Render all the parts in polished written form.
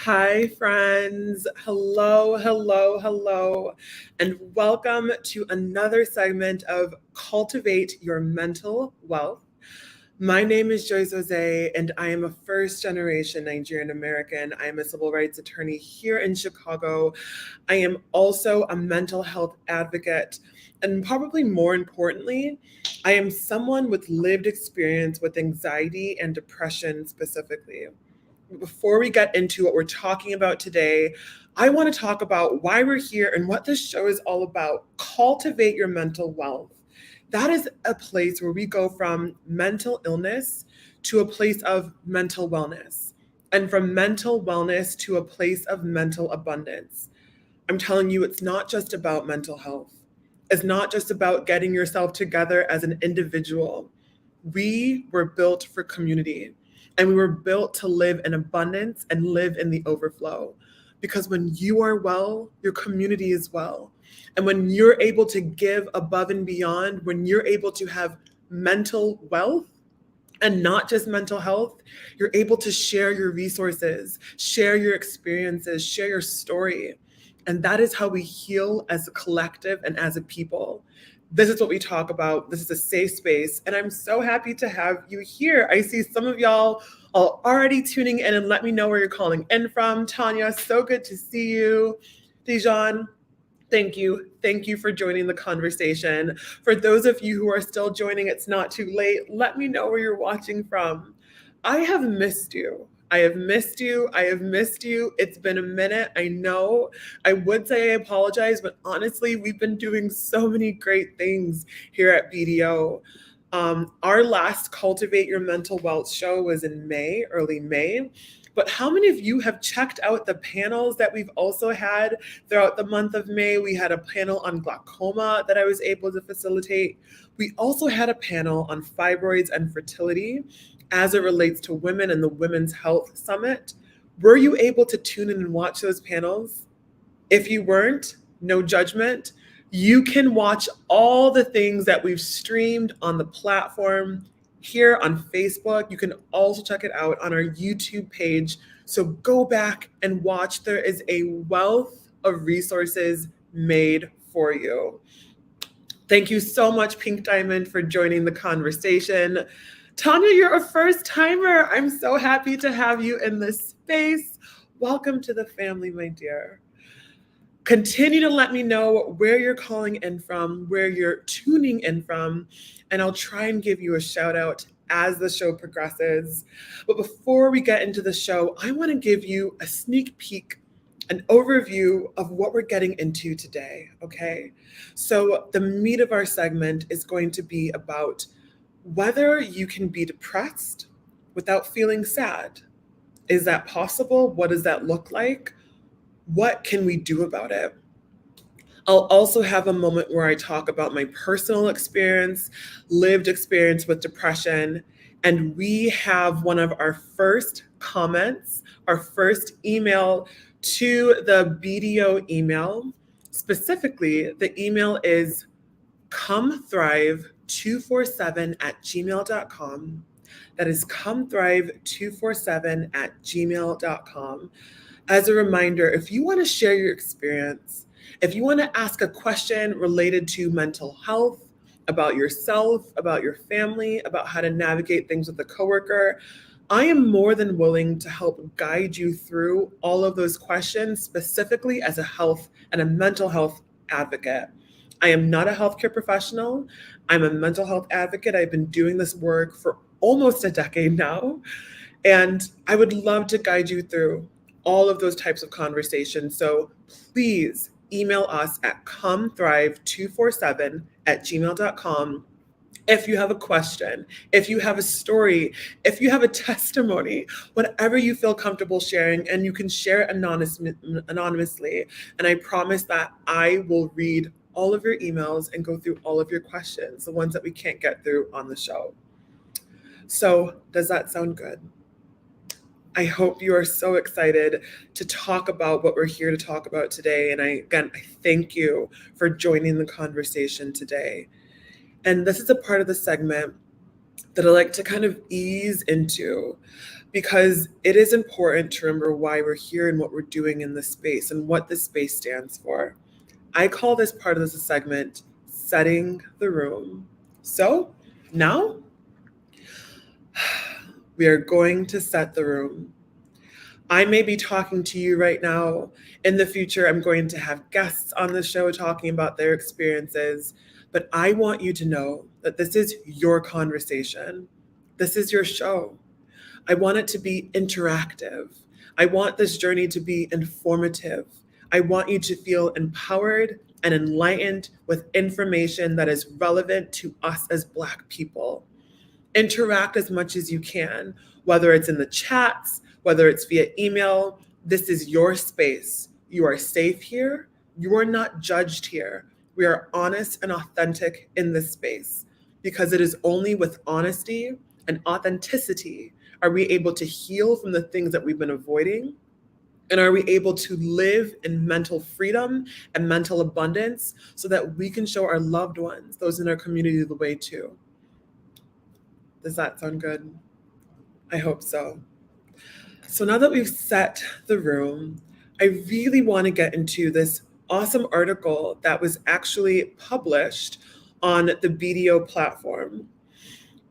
Hi, friends. Hello, hello, hello, and welcome to another segment of Cultivate Your Mental Wealth. My name is Joyce Ozeh, and I am a first-generation Nigerian American. I am a civil rights attorney here in Chicago. I am also a mental health advocate, and probably more importantly, I am someone with lived experience with anxiety and depression specifically. Before we get into what we're talking about today, I want to talk about why we're here and what this show is all about. Cultivate your mental wealth. That is a place where we go from mental illness to a place of mental wellness, and from mental wellness to a place of mental abundance. I'm telling you, it's not just about mental health. It's not just about getting yourself together as an individual. We were built for community, and we were built to live in abundance and live in the overflow. Because when you are well, your community is well. And when you're able to give above and beyond, when you're able to have mental wealth and not just mental health, you're able to share your resources, share your experiences, share your story. And that is how we heal as a collective and as a people. This is what we talk about. This is a safe space. And I'm so happy to have you here. I see some of y'all are already tuning in, and let me know where you're calling in from. Tanya, so good to see you. Dijon, thank you. Thank you for joining the conversation. For those of you who are still joining, it's not too late. Let me know where you're watching from. I have missed you. I have missed you. I have missed you. It's been a minute. I know. I would say I apologize, but honestly, we've been doing so many great things here at BDO. Our last Cultivate Your Mental Wealth show was in May, early May. But how many of you have checked out the panels that we've also had throughout the month of May? We had a panel on glaucoma that I was able to facilitate. We also had a panel on fibroids and fertility as it relates to women and the Women's Health Summit. Were you able to tune in and watch those panels? If you weren't, no judgment. You can watch all the things that we've streamed on the platform here on Facebook. You can also check it out on our YouTube page. So go back and watch. There is a wealth of resources made for you. Thank you so much, Pink Diamond, for joining the conversation. Tanya, you're a first timer. I'm so happy to have you in this space. Welcome to the family, my dear. Continue to let me know where you're calling in from, where you're tuning in from, and I'll try and give you a shout out as the show progresses. But before we get into the show, I want to give you a sneak peek, an overview of what we're getting into today, okay? So the meat of our segment is going to be about whether you can be depressed without feeling sad. Is that possible? What does that look like? What can we do about it? I'll also have a moment where I talk about my personal experience, lived experience with depression. And we have one of our first comments, our first email to the BDO email. Specifically, the email is comethrive247@gmail.com. That is comethrive247@gmail.com. As a reminder, if you want to share your experience, if you want to ask a question related to mental health, about yourself, about your family, about how to navigate things with a coworker, I am more than willing to help guide you through all of those questions, specifically as a health and a mental health advocate. I am not a healthcare professional. I'm a mental health advocate. I've been doing this work for almost a decade now, and I would love to guide you through all of those types of conversations. So please email us at comethrive247@gmail.com if you have a question, if you have a story, if you have a testimony, whatever you feel comfortable sharing, and you can share it anonymously. And I promise that I will read all of your emails and go through all of your questions, the ones that we can't get through on the show. So does that sound good? I hope you are so excited to talk about what we're here to talk about today. And I thank you for joining the conversation today. And this is a part of the segment that I like to kind of ease into, because it is important to remember why we're here and what we're doing in this space and what this space stands for. I call this part of this segment setting the room. So now we are going to set the room. I may be talking to you right now. In the future, I'm going to have guests on the show talking about their experiences. But I want you to know that this is your conversation. This is your show. I want it to be interactive. I want this journey to be informative. I want you to feel empowered and enlightened with information that is relevant to us as Black people. Interact as much as you can, whether it's in the chats, whether it's via email. This is your space. You are safe here. You are not judged here. We are honest and authentic in this space because it is only with honesty and authenticity are we able to heal from the things that we've been avoiding, and are we able to live in mental freedom and mental abundance so that we can show our loved ones, those in our community, the way too. Does that sound good? I hope so. So now that we've set the room, I really want to get into this awesome article that was actually published on the BDO platform.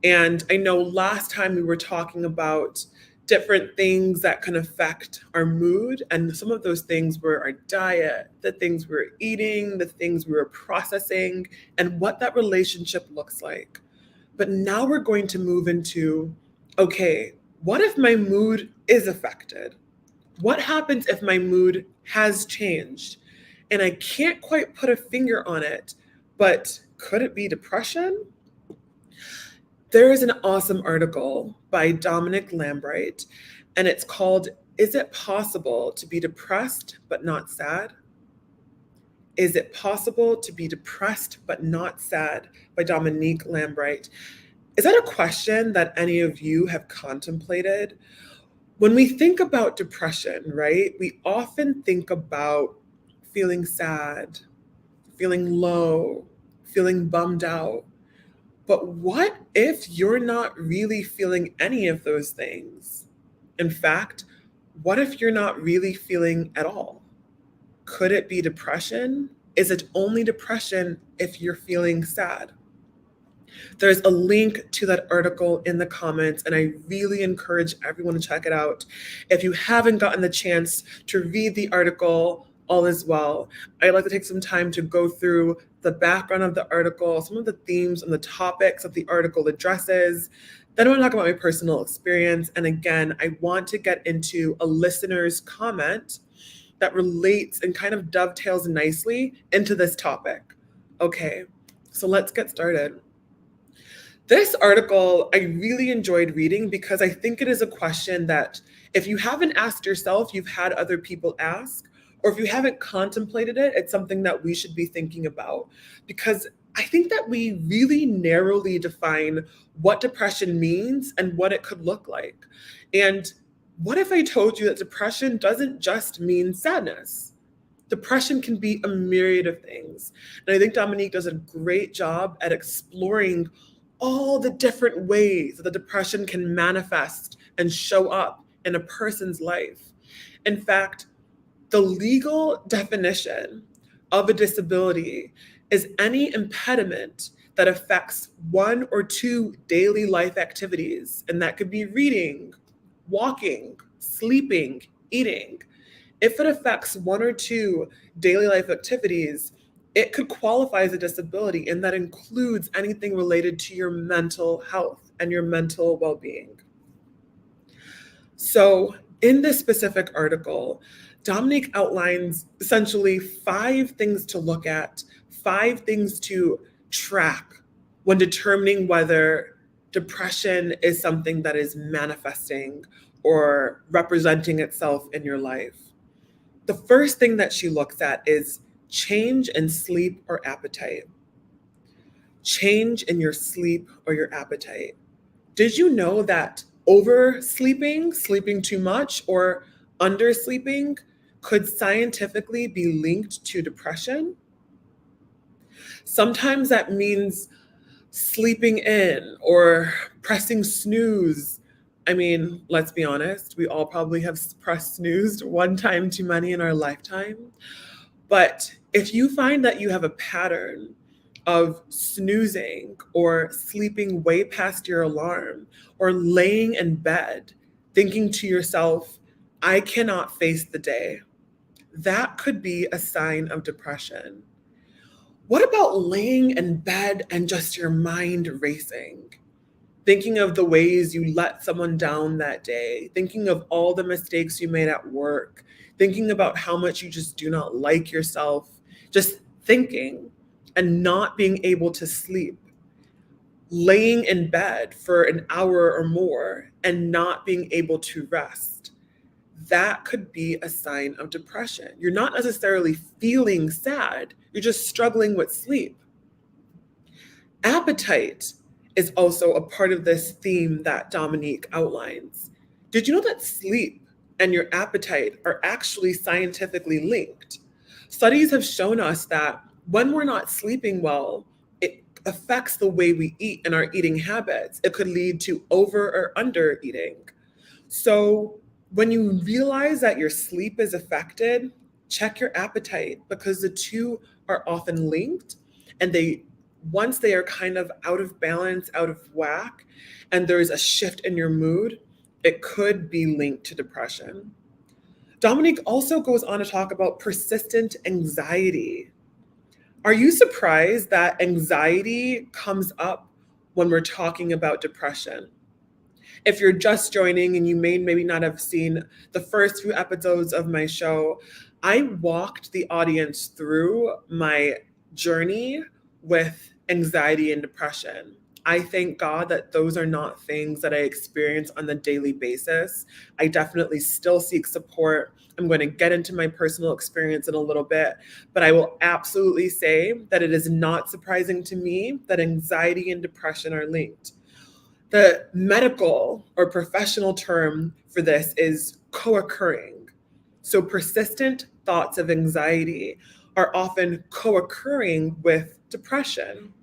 And I know last time we were talking about different things that can affect our mood. And some of those things were our diet, the things we were eating, the things we were processing, and what that relationship looks like. But now we're going to move into, okay, what if my mood is affected? What happens if my mood has changed? And I can't quite put a finger on it, but could it be depression? There is an awesome article by Dominic Lambright, and it's called, Is It Possible to Be Depressed But Not Sad? Is It Possible to Be Depressed But Not Sad? By Dominique Lambright. Is that a question that any of you have contemplated? When we think about depression, right, we often think about feeling sad, feeling low, feeling bummed out. But what if you're not really feeling any of those things? In fact, what if you're not really feeling at all? Could it be depression? Is it only depression if you're feeling sad? There's a link to that article in the comments, and I really encourage everyone to check it out. If you haven't gotten the chance to read the article, all is well. I'd like to take some time to go through the background of the article, some of the themes and the topics that the article addresses. Then I want to talk about my personal experience. And again, I want to get into a listener's comment that relates and kind of dovetails nicely into this topic. Okay, so let's get started. This article I really enjoyed reading because I think it is a question that if you haven't asked yourself, you've had other people ask, or if you haven't contemplated it, it's something that we should be thinking about. Because I think that we really narrowly define what depression means and what it could look like. And what if I told you that depression doesn't just mean sadness? Depression can be a myriad of things. And I think Dominique does a great job at exploring all the different ways that the depression can manifest and show up in a person's life. In fact, the legal definition of a disability is any impediment that affects one or two daily life activities, and that could be reading, walking, sleeping, eating. If it affects one or two daily life activities, it could qualify as a disability, and that includes anything related to your mental health and your mental well-being. So in this specific article, Dominique outlines essentially 5 things to look at, 5 things to track when determining whether depression is something that is manifesting or representing itself in your life. The first thing that she looks at is change in sleep or appetite. Change in your sleep or your appetite. Did you know that oversleeping, sleeping too much, or undersleeping could scientifically be linked to depression? Sometimes that means sleeping in or pressing snooze I mean, let's be honest, we all probably have pressed snoozed one time too many in our lifetime. But if you find that you have a pattern of snoozing or sleeping way past your alarm or laying in bed thinking to yourself, I cannot face the day, that could be a sign of depression. What about laying in bed and just your mind racing? Thinking of the ways you let someone down that day, thinking of all the mistakes you made at work, thinking about how much you just do not like yourself, just thinking and not being able to sleep, laying in bed for an hour or more and not being able to rest. That could be a sign of depression. You're not necessarily feeling sad, you're just struggling with sleep. Appetite is also a part of this theme that Dominique outlines. Did you know that sleep and your appetite are actually scientifically linked? Studies have shown us that when we're not sleeping well, it affects the way we eat and our eating habits. It could lead to over or under eating. So when you realize that your sleep is affected, check your appetite because the two are often linked, and once they are kind of out of balance, out of whack, and there's a shift in your mood, it could be linked to depression. Dominique also goes on to talk about persistent anxiety. Are you surprised that anxiety comes up when we're talking about depression? If you're just joining and you may maybe not have seen the first few episodes of my show, I walked the audience through my journey with anxiety and depression. I thank God that those are not things that I experience on the daily basis. I definitely still seek support. I'm going to get into my personal experience in a little bit, but I will absolutely say that it is not surprising to me that anxiety and depression are linked. The medical or professional term for this is co-occurring. So persistent thoughts of anxiety are often co-occurring with depression.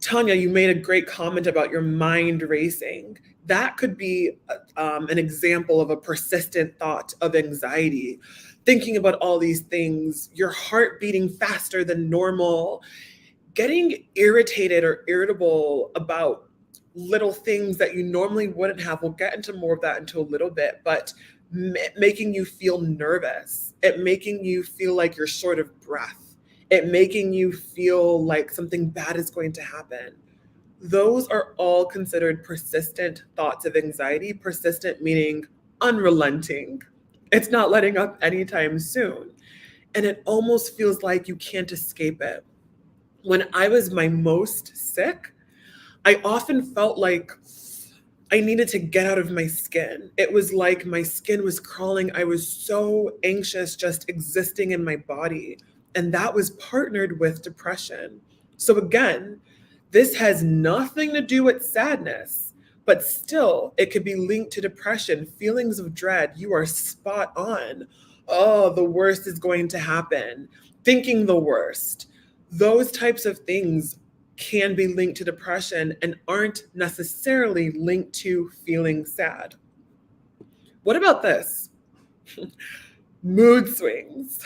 Tanya, you made a great comment about your mind racing. That could be an example of a persistent thought of anxiety. Thinking about all these things, your heart beating faster than normal, getting irritated or irritable about little things that you normally wouldn't have. We'll get into more of that into a little bit, but making you feel nervous, it making you feel like you're short of breath, it making you feel like something bad is going to happen. Those are all considered persistent thoughts of anxiety. Persistent meaning unrelenting. It's not letting up anytime soon. And it almost feels like you can't escape it. When I was my most sick, I often felt like I needed to get out of my skin. It was like my skin was crawling. I was so anxious just existing in my body. And that was partnered with depression. So again, this has nothing to do with sadness, but still it could be linked to depression, feelings of dread. You are spot on. Oh, the worst is going to happen. Thinking the worst. Those types of things can be linked to depression and aren't necessarily linked to feeling sad. What about this? Mood swings.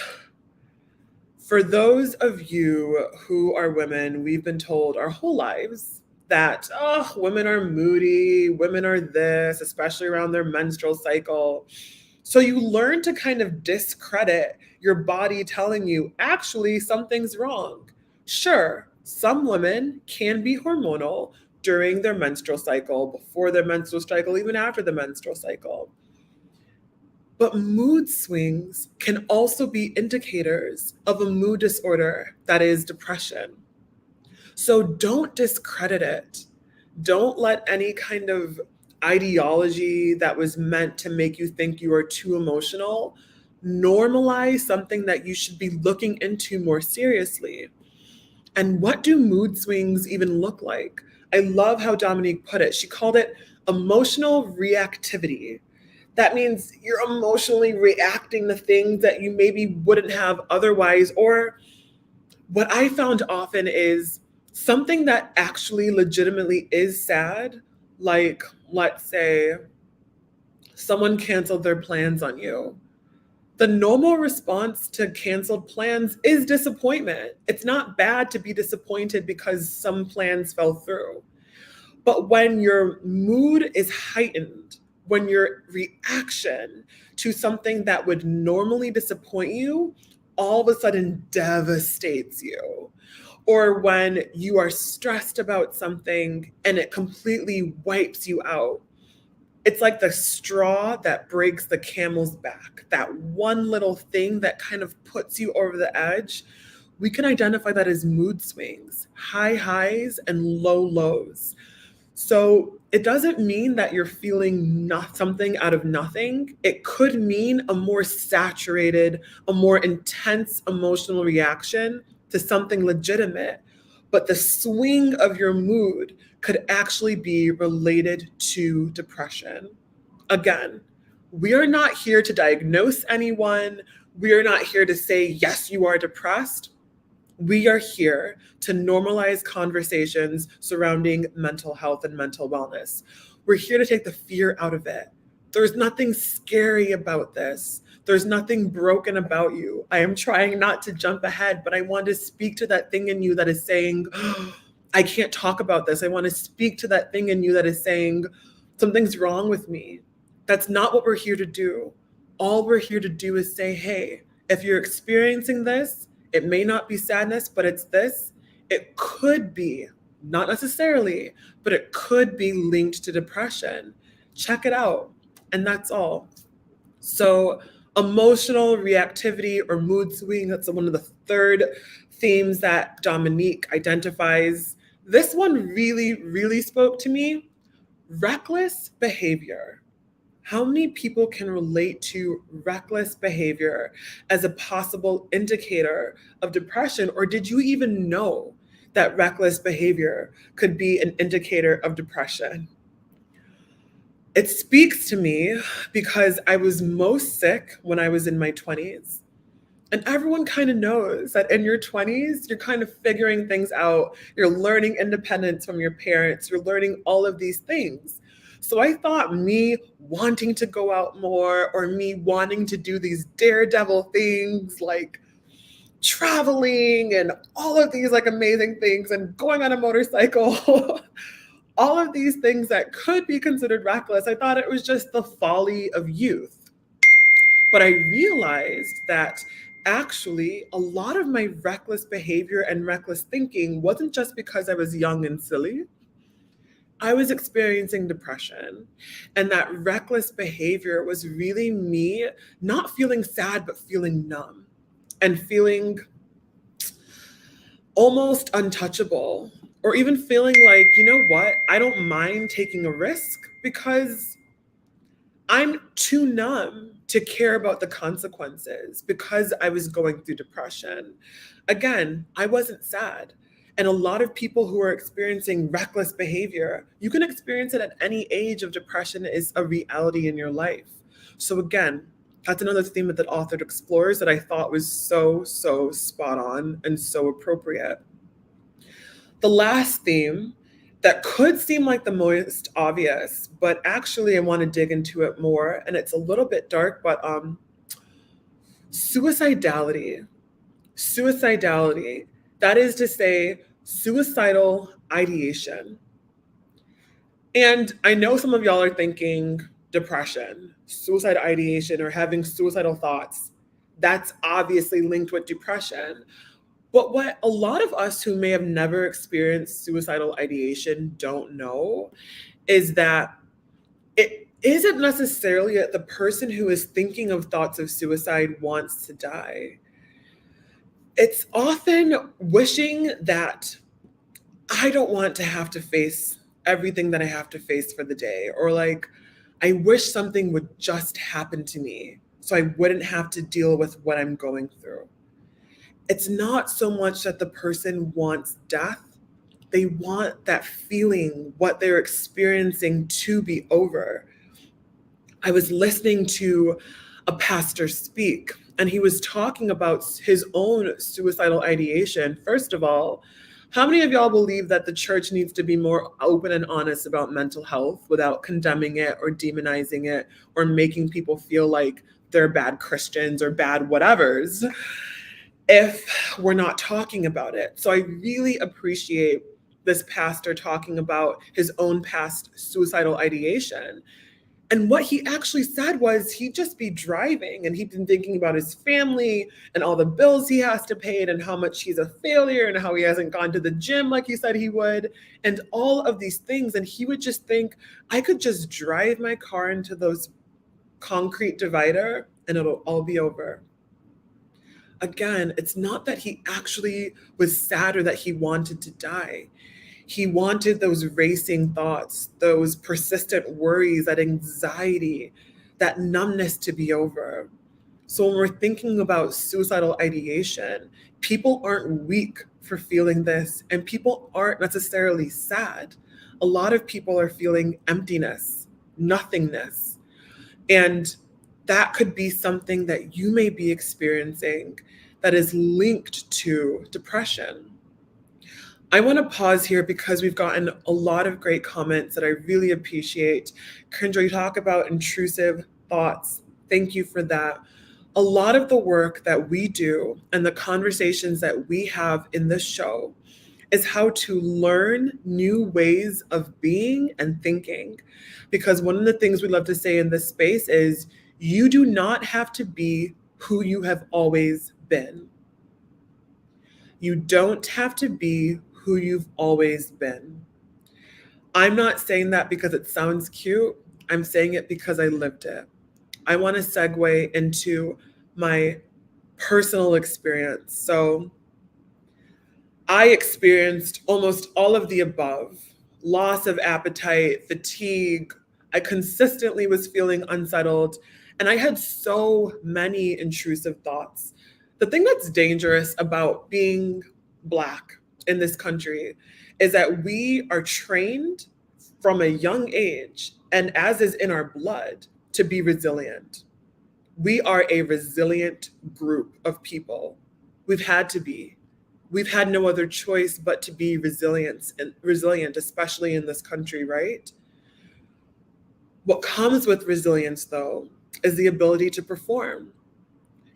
For those of you who are women, we've been told our whole lives that, oh, women are moody, women are this, especially around their menstrual cycle. So you learn to kind of discredit your body telling you, actually, something's wrong. Sure, some women can be hormonal during their menstrual cycle, before their menstrual cycle, even after the menstrual cycle. But mood swings can also be indicators of a mood disorder that is depression. So don't discredit it. Don't let any kind of ideology that was meant to make you think you are too emotional normalize something that you should be looking into more seriously. And what do mood swings even look like? I love how Dominique put it. She called it emotional reactivity. That means you're emotionally reacting to things that you maybe wouldn't have otherwise. Or what I found often is something that actually legitimately is sad Like, let's say someone canceled their plans on you. The normal response to canceled plans is disappointment. It's not bad to be disappointed because some plans fell through. But when your mood is heightened, when your reaction to something that would normally disappoint you all of a sudden devastates you, or when you are stressed about something and it completely wipes you out, it's like the straw that breaks the camel's back, that one little thing that kind of puts you over the edge. We can identify that as mood swings, high highs and low lows. So it doesn't mean that you're feeling something out of nothing. It could mean a more saturated, a more intense emotional reaction to something legitimate. But the swing of your mood could actually be related to depression. Again, we are not here to diagnose anyone. We are not here to say, yes, you are depressed. We are here to normalize conversations surrounding mental health and mental wellness. We're here to take the fear out of it. There's nothing scary about this. There's nothing broken about you. I am trying not to jump ahead, but I want to speak to that thing in you that is saying, oh, I can't talk about this. I want to speak to that thing in you that is saying, something's wrong with me. That's not what we're here to do. All we're here to do is say, hey, if you're experiencing this, it may not be sadness, but it's this. It could be, not necessarily, but it could be linked to depression. Check it out. And that's all. So emotional reactivity or mood swing, that's one of the third themes that Dominique identifies. This one really, really spoke to me. Reckless behavior. How many people can relate to reckless behavior as a possible indicator of depression? Or did you even know that reckless behavior could be an indicator of depression? It speaks to me because I was most sick when I was in my 20s. And everyone kind of knows that in your 20s, you're kind of figuring things out. You're learning independence from your parents. You're learning all of these things. So I thought me wanting to go out more or me wanting to do these daredevil things like traveling and all of these like amazing things and going on a motorcycle, all of these things that could be considered reckless, I thought it was just the folly of youth. But I realized that actually a lot of my reckless behavior and reckless thinking wasn't just because I was young and silly. I was experiencing depression, and that reckless behavior was really me not feeling sad, but feeling numb and feeling almost untouchable, or even feeling like, you know what, I don't mind taking a risk because I'm too numb to care about the consequences because I was going through depression. Again, I wasn't sad. And a lot of people who are experiencing reckless behavior, you can experience it at any age of depression is a reality in your life. So again, that's another theme that the author explores that I thought was so spot on and so appropriate. The last theme that could seem like the most obvious, but actually I want to dig into it more, and it's a little bit dark, but suicidality. Suicidality. That is to say, suicidal ideation. And I know some of y'all are thinking depression, suicide ideation, or having suicidal thoughts. That's obviously linked with depression. But what a lot of us who may have never experienced suicidal ideation don't know is that it isn't necessarily that the person who is thinking of thoughts of suicide wants to die. It's often wishing that I don't want to have to face everything that I have to face for the day, or like, I wish something would just happen to me so I wouldn't have to deal with what I'm going through. It's not so much that the person wants death. They want that feeling, what they're experiencing to be over. I was listening to a pastor speak, and he was talking about his own suicidal ideation. First of all, How many of y'all believe that the church needs to be more open and honest about mental health without condemning it or demonizing it or making people feel like they're bad Christians or bad whatevers if we're not talking about it? So I really appreciate this pastor talking about his own past suicidal ideation. And what he actually said was he'd just be driving and he'd been thinking about his family and all the bills he has to pay and how much he's a failure and how he hasn't gone to the gym like he said he would and all of these things. And he would just think, I could just drive my car into those concrete divider and it'll all be over. Again, it's not that he actually was sad or that he wanted to die. He wanted those racing thoughts, those persistent worries, that anxiety, that numbness to be over. So when we're thinking about suicidal ideation, people aren't weak for feeling this, and people aren't necessarily sad. A lot of people are feeling emptiness, nothingness. And that could be something that you may be experiencing that is linked to depression. I want to pause here because we've gotten a lot of great comments that I really appreciate. Kendra, you talk about intrusive thoughts. Thank you for that. A lot of the work that we do and the conversations that we have in this show is how to learn new ways of being and thinking. Because one of the things we love to say in this space is you do not have to be who you have always been. You don't have to be who you've always been. I'm not saying that because it sounds cute. I'm saying it because I lived it. I want to segue into my personal experience. So I experienced almost all of the above: loss of appetite, fatigue. I consistently was feeling unsettled, and I had so many intrusive thoughts. The thing that's dangerous about being Black in this country is that we are trained from a young age, and as is in our blood, to be resilient. We are a resilient group of people. We've had to be. We've had no other choice but to be resilient, especially in this country, right? What comes with resilience, though, is the ability to perform.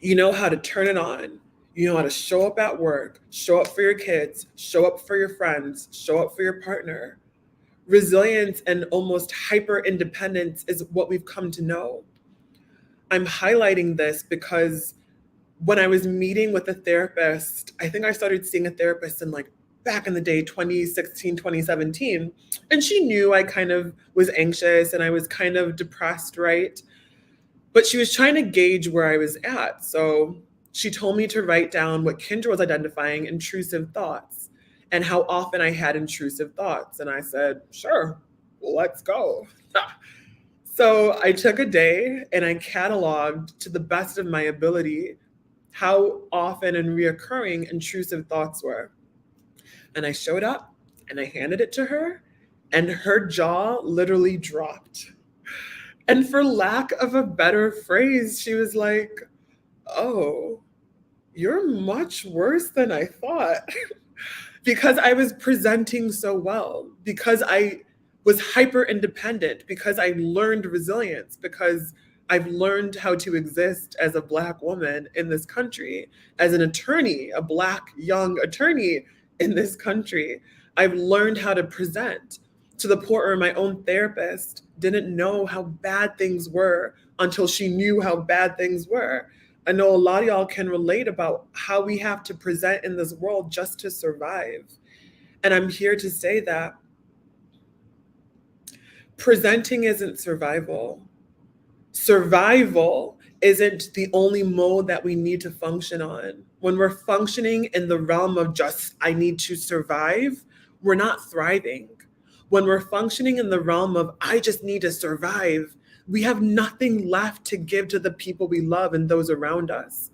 You know how to turn it on. You know how to show up at work, show up for your kids, show up for your friends, show up for your partner. Resilience and almost hyper independence is what we've come to know. I'm highlighting this because when I was meeting with a therapist, I think I started seeing a therapist in like back in the day, 2016, 2017. And she knew I kind of was anxious and I was kind of depressed, right? But she was trying to gauge where I was at. So she told me to write down what Kendra was identifying intrusive thoughts and how often I had intrusive thoughts. And I said, sure, let's go. So I took a day and I cataloged to the best of my ability how often and reoccurring intrusive thoughts were. And I showed up and I handed it to her, and her jaw literally dropped. And for lack of a better phrase, she was like, oh, you're much worse than I thought. Because I was presenting so well, because I was hyper independent, because I learned resilience, because I've learned how to exist as a Black woman in this country, as an attorney, a Black young attorney in this country. I've learned how to present, to the point where my own therapist didn't know how bad things were until she knew how bad things were. I know a lot of y'all can relate about how we have to present in this world just to survive. And I'm here to say that presenting isn't survival. Survival isn't the only mode that we need to function on. When we're functioning in the realm of just, I need to survive, we're not thriving. When we're functioning in the realm of, I just need to survive, we have nothing left to give to the people we love and those around us.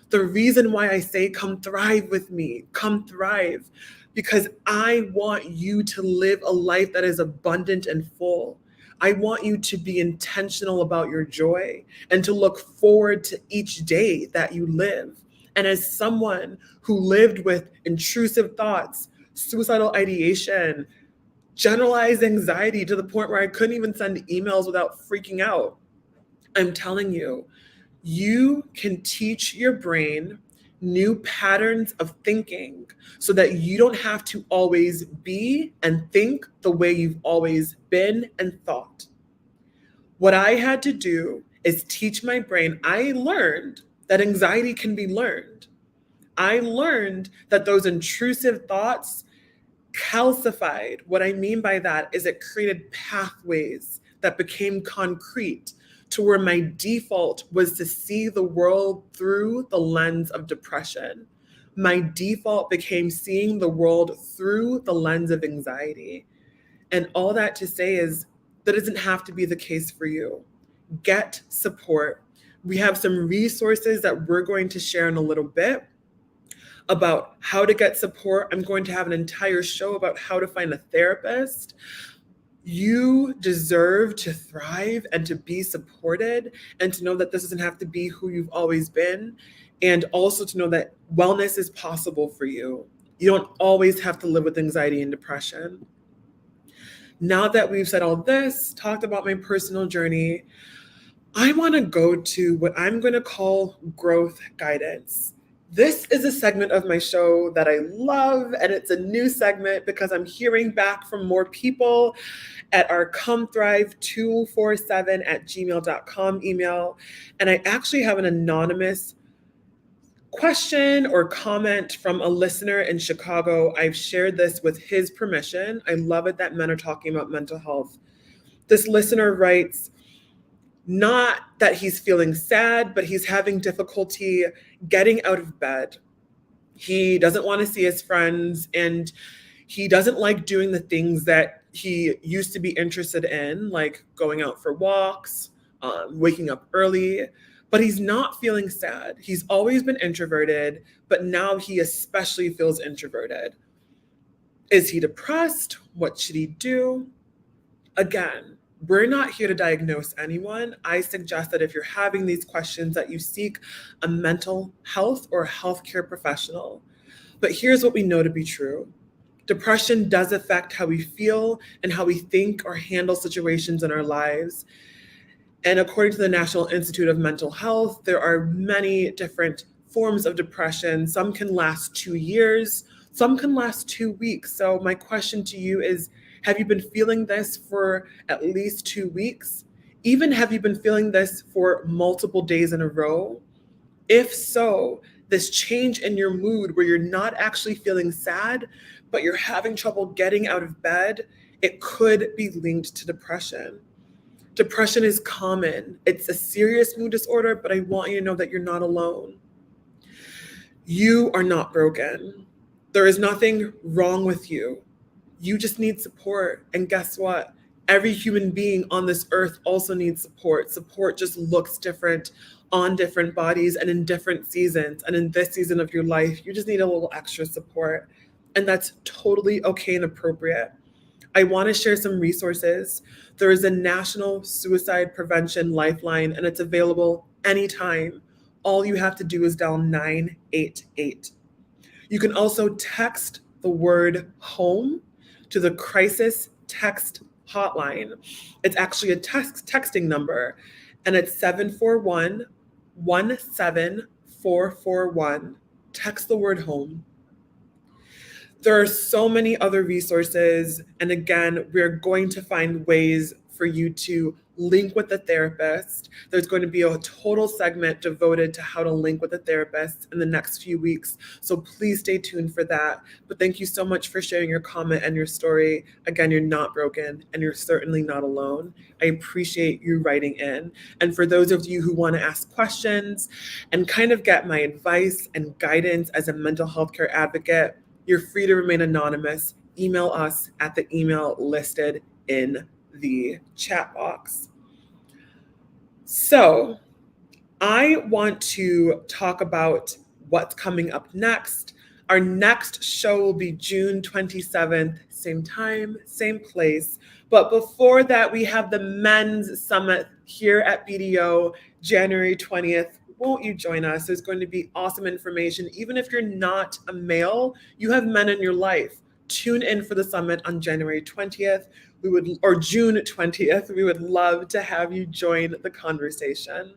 The reason why I say, come thrive with me, come thrive, because I want you to live a life that is abundant and full. I want you to be intentional about your joy and to look forward to each day that you live. And as someone who lived with intrusive thoughts, suicidal ideation, generalized anxiety to the point where I couldn't even send emails without freaking out. I'm telling you, you can teach your brain new patterns of thinking so that you don't have to always be and think the way you've always been and thought. What I had to do is teach my brain. I learned that anxiety can be learned. I learned that those intrusive thoughts calcified. What I mean by that is it created pathways that became concrete to where my default was to see the world through the lens of depression. My default became seeing the world through the lens of anxiety. And all that to say is that doesn't have to be the case for you. Get support. We have some resources that we're going to share in a little bit about how to get support. I'm going to have an entire show about how to find a therapist. You deserve to thrive and to be supported and to know that this doesn't have to be who you've always been. And also to know that wellness is possible for you. You don't always have to live with anxiety and depression. Now that we've said all this, talked about my personal journey, I want to go to what I'm going to call growth guidance. This is a segment of my show that I love, and it's a new segment because I'm hearing back from more people at our comethrive247@gmail.com email. And I actually have an anonymous question or comment from a listener in Chicago. I've shared this with his permission. I love it that men are talking about mental health. This listener writes, not that he's feeling sad, but he's having difficulty getting out of bed. He doesn't want to see his friends, and he doesn't like doing the things that he used to be interested in, like going out for walks, waking up early. But he's not feeling sad. He's always been introverted, but now he especially feels introverted. Is he depressed? What should he do? Again, we're not here to diagnose anyone. I suggest that if you're having these questions, that you seek a mental health or a healthcare professional. But here's what we know to be true. Depression does affect how we feel and how we think or handle situations in our lives. And according to the National Institute of Mental Health, there are many different forms of depression. Some can last 2 years, some can last 2 weeks. So my question to you is, have you been feeling this for at least 2 weeks? Even have you been feeling this for multiple days in a row? If so, this change in your mood where you're not actually feeling sad, but you're having trouble getting out of bed, it could be linked to depression. Depression is common. It's a serious mood disorder, but I want you to know that you're not alone. You are not broken. There is nothing wrong with you. You just need support. And guess what? Every human being on this earth also needs support. Support just looks different on different bodies and in different seasons. And in this season of your life, you just need a little extra support. And that's totally okay and appropriate. I want to share some resources. There is a National Suicide Prevention Lifeline, and it's available anytime. All you have to do is dial 988. You can also text the word home to the crisis text hotline. It's actually a texting number, and it's 741-17441. Text the word home. There are so many other resources. And again, we're going to find ways for you to link with a therapist. There's going to be a total segment devoted to how to link with a therapist in the next few weeks. So please stay tuned for that. But thank you so much for sharing your comment and your story. Again, you're not broken and you're certainly not alone. I appreciate you writing in. And for those of you who want to ask questions and kind of get my advice and guidance as a mental health care advocate, you're free to remain anonymous. Email us at the email listed in the chat box. So I want to talk about what's coming up next. Our next show will be June 27th, same time, same place. But before that, we have the Men's Summit here at BDO, January 20th. Won't you join us? There's going to be awesome information. Even if you're not a male, you have men in your life. Tune in for the summit on January 20th. Or June 20th. We would love to have you join the conversation.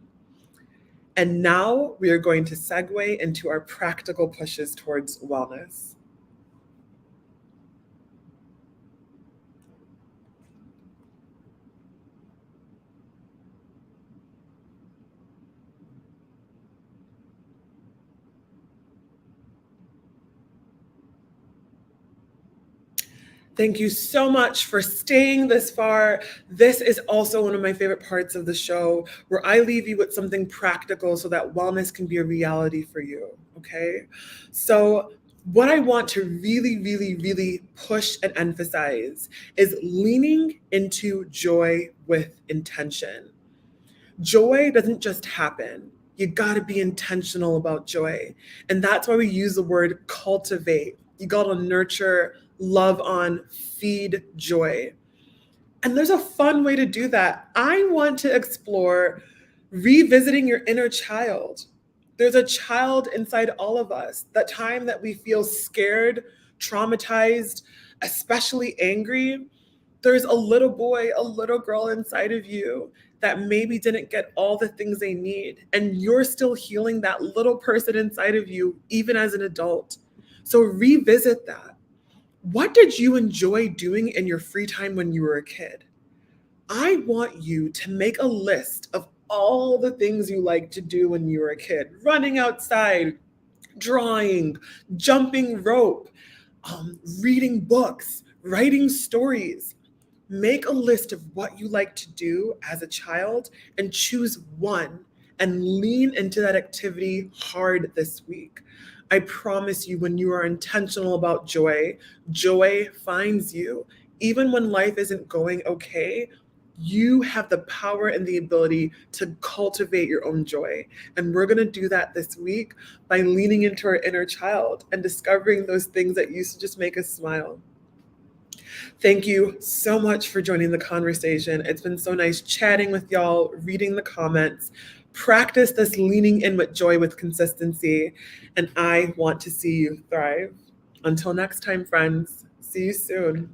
And now we are going to segue into our practical pushes towards wellness. Thank you so much for staying this far. This is also one of my favorite parts of the show, where I leave you with something practical so that wellness can be a reality for you. Okay. So, what I want to really, really, really push and emphasize is leaning into joy with intention. Joy doesn't just happen. You got to be intentional about joy. And that's why we use the word cultivate. You got to nurture, love on, feed joy. And there's a fun way to do that. I want to explore revisiting your inner child. There's a child inside all of us. That time that we feel scared, traumatized, especially angry, there's a little boy, a little girl inside of you that maybe didn't get all the things they need. And you're still healing that little person inside of you, even as an adult. So revisit that. What did you enjoy doing in your free time when you were a kid? I want you to make a list of all the things you liked to do when you were a kid: running outside, drawing, jumping rope, reading books, writing stories. Make a list of what you like to do as a child and choose one and lean into that activity hard this week. I promise you, when you are intentional about joy, joy finds you. Even when life isn't going okay, you have the power and the ability to cultivate your own joy. And we're going to do that this week by leaning into our inner child and discovering those things that used to just make us smile. Thank you so much for joining the conversation. It's been so nice chatting with y'all, reading the comments. Practice this leaning in with joy with consistency, and I want to see you thrive. Until next time, friends, see you soon.